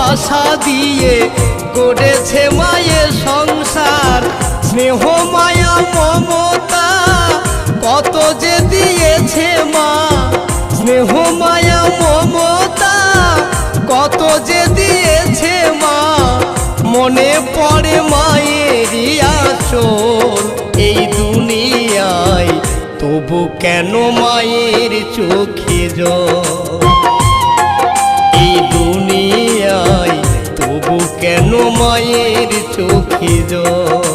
ভালোবাসা দিয়ে গড়েছে মায়ের সংসার। স্নেহ মায়া মমতা কত যে দিয়েছে মা, স্নেহ মায়া মমতা কত যে দিয়েছে মা। মনে পড়ে মায়েরই আঁচল এই দুনিয়ায়, তবু কেন মায়ের চোখে জল। এই দুনিয়ায় তবু কেন মায়ের চোখে জল।